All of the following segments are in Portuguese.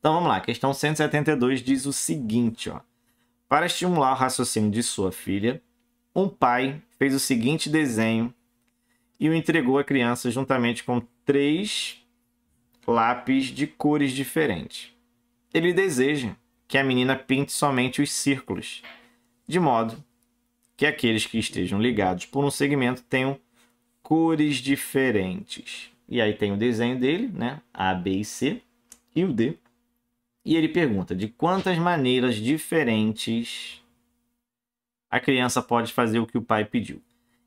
Então vamos lá, questão 172 diz o seguinte, ó. Para estimular o raciocínio de sua filha, um pai fez o seguinte desenho e o entregou à criança juntamente com 3 lápis de cores diferentes. Ele deseja que a menina pinte somente os círculos, de modo que aqueles que estejam ligados por um segmento tenham cores diferentes. E aí tem o desenho dele, né? A, B e C e o D. E ele pergunta de quantas maneiras diferentes a criança pode fazer o que o pai pediu.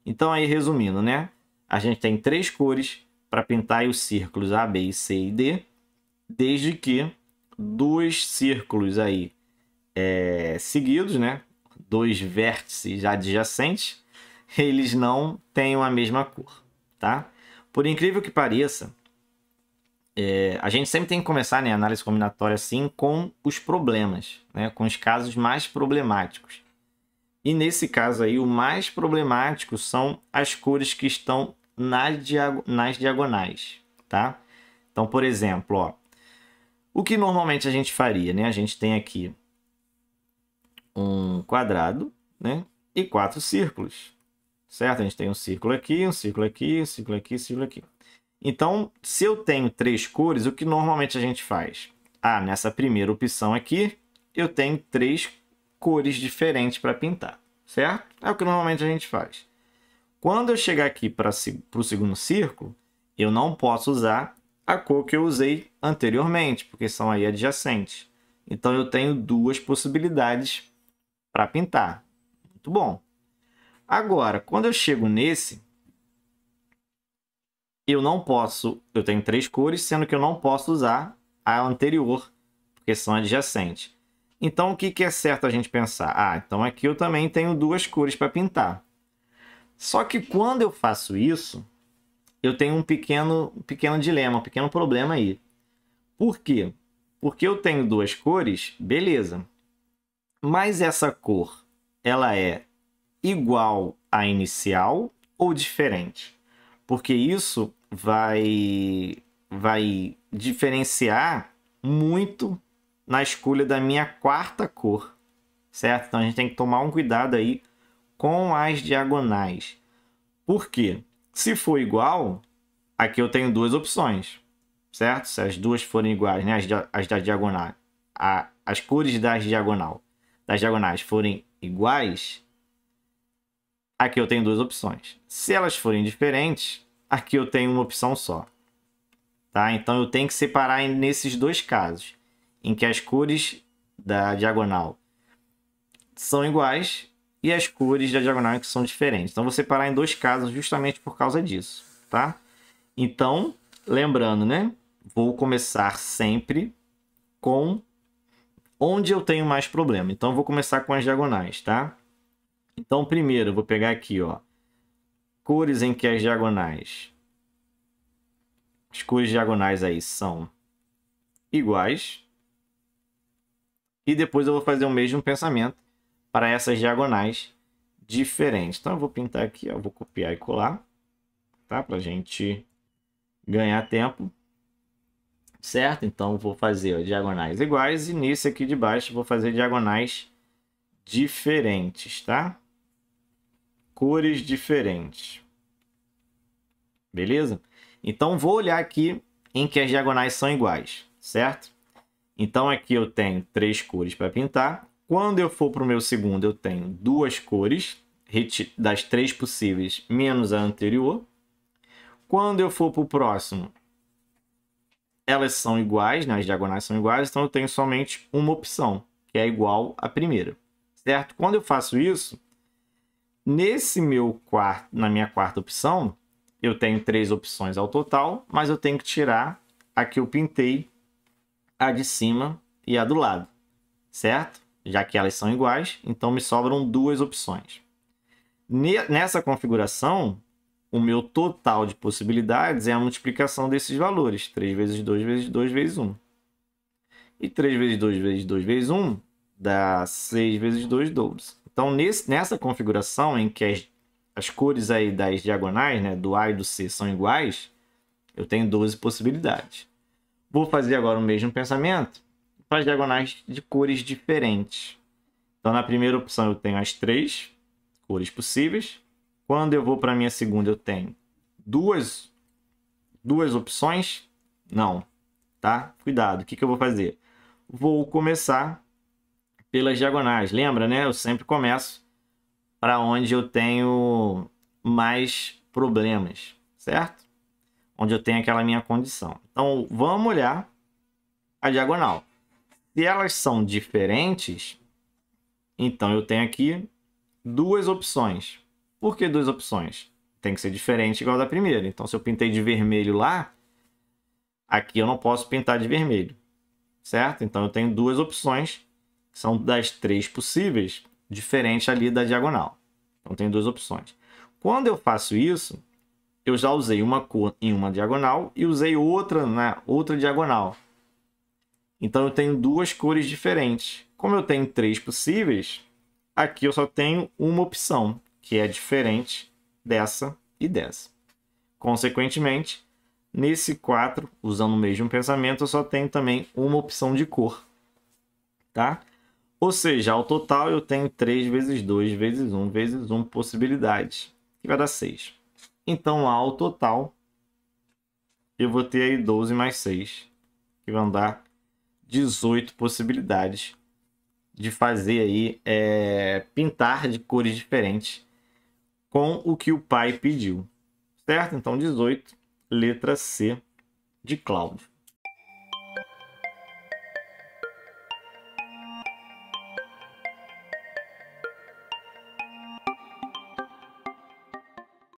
Então aí, resumindo, né? A gente tem 3 cores para pintar os círculos A, B, C e D, desde que 2 círculos aí seguidos, né? 2 vértices adjacentes, eles não tenham a mesma cor, tá? Por incrível que pareça, a gente sempre tem que começar, né, a análise combinatória assim com os problemas, né? Com os casos mais problemáticos. E nesse caso aí, o mais problemático são as cores que estão nas diagonais, tá? Então, por exemplo, ó, o que normalmente a gente faria, né? A gente tem aqui um quadrado, né? E 4 círculos, certo? A gente tem um círculo aqui, um círculo aqui, um círculo aqui, um círculo aqui. Então, se eu tenho 3 cores, o que normalmente a gente faz? Ah, nessa primeira opção aqui, eu tenho 3 cores diferentes para pintar, certo? É o que normalmente a gente faz. Quando eu chegar aqui para o segundo círculo, eu não posso usar a cor que eu usei anteriormente, porque são aí adjacentes. Então, eu tenho 2 possibilidades para pintar. Muito bom. Agora, quando eu chego nesse, eu tenho 3 cores, sendo que eu não posso usar a anterior, porque são adjacentes. Então, o que é certo a gente pensar? Ah, então aqui eu também tenho 2 cores para pintar. Só que quando eu faço isso, eu tenho um pequeno dilema, um pequeno problema aí. Por quê? Porque eu tenho 2 cores, beleza. Mas essa cor, ela é igual à inicial ou diferente? Porque isso vai diferenciar muito na escolha da minha quarta cor, certo? Então a gente tem que tomar um cuidado aí com as diagonais. Por quê? Se for igual, aqui eu tenho 2 opções, certo? Se as duas forem iguais, né? As da diagonal, as cores das diagonais forem iguais, aqui eu tenho 2 opções. Se elas forem diferentes, aqui eu tenho uma opção só, tá? Então eu tenho que separar nesses 2 casos, em que as cores da diagonal são iguais e as cores da diagonal que são diferentes. Então vou separar em 2 casos justamente por causa disso, tá? Então, lembrando, né? Vou começar sempre com onde eu tenho mais problema. Então vou começar com as diagonais, tá? Então primeiro eu vou pegar aqui, ó, cores em que as cores diagonais aí são iguais. E depois eu vou fazer o mesmo pensamento para essas diagonais diferentes. Então eu vou pintar aqui, ó, vou copiar e colar, tá? Para a gente ganhar tempo, certo? Então eu vou fazer, ó, diagonais iguais e nesse aqui de baixo eu vou fazer diagonais diferentes, tá? Cores diferentes. Beleza? Então vou olhar aqui em que as diagonais são iguais, certo? Então aqui eu tenho 3 cores para pintar. Quando eu for para o meu segundo, eu tenho 2 cores, das 3 possíveis, menos a anterior. Quando eu for para o próximo, elas são iguais, né? As diagonais são iguais, então eu tenho somente uma opção, que é igual à primeira, certo? Quando eu faço isso, na minha quarta opção, eu tenho 3 opções ao total, mas eu tenho que tirar a que eu pintei, a de cima e a do lado, certo? Já que elas são iguais, então me sobram 2 opções. Nessa configuração, o meu total de possibilidades é a multiplicação desses valores. 3 vezes 2 vezes 2 vezes 1. E 3 vezes 2 vezes 2 vezes 1 dá 6 vezes 2, 12. Então, nessa configuração em que as cores aí das diagonais, né, do A e do C, são iguais, eu tenho 12 possibilidades. Vou fazer agora o mesmo pensamento para as diagonais de cores diferentes. Então, na primeira opção, eu tenho as 3 cores possíveis. Quando eu vou para a minha segunda, eu tenho duas opções? Não, tá? Cuidado, o que eu vou fazer? Vou começar pelas diagonais. Lembra, né? Eu sempre começo para onde eu tenho mais problemas, certo? Onde eu tenho aquela minha condição. Então, vamos olhar a diagonal. Se elas são diferentes, então eu tenho aqui duas opções. Por que duas opções? Tem que ser diferente igual da primeira. Então, se eu pintei de vermelho lá, aqui eu não posso pintar de vermelho, certo? Então, eu tenho duas opções, que são das 3 possíveis, diferente ali da diagonal. Então, tem duas opções. Quando eu faço isso, eu já usei uma cor em uma diagonal e usei outra na outra diagonal. Então, eu tenho duas cores diferentes. Como eu tenho 3 possíveis, aqui eu só tenho uma opção, que é diferente dessa e dessa. Consequentemente, nesse 4, usando o mesmo pensamento, eu só tenho também uma opção de cor. Tá? Ou seja, ao total eu tenho 3 vezes 2 vezes 1 vezes 1 possibilidades, que vai dar 6. Então, ao total, eu vou ter aí 12 mais 6, que vão dar 18 possibilidades de fazer aí, pintar de cores diferentes com o que o pai pediu. Certo? Então, 18, letra C de Cláudio.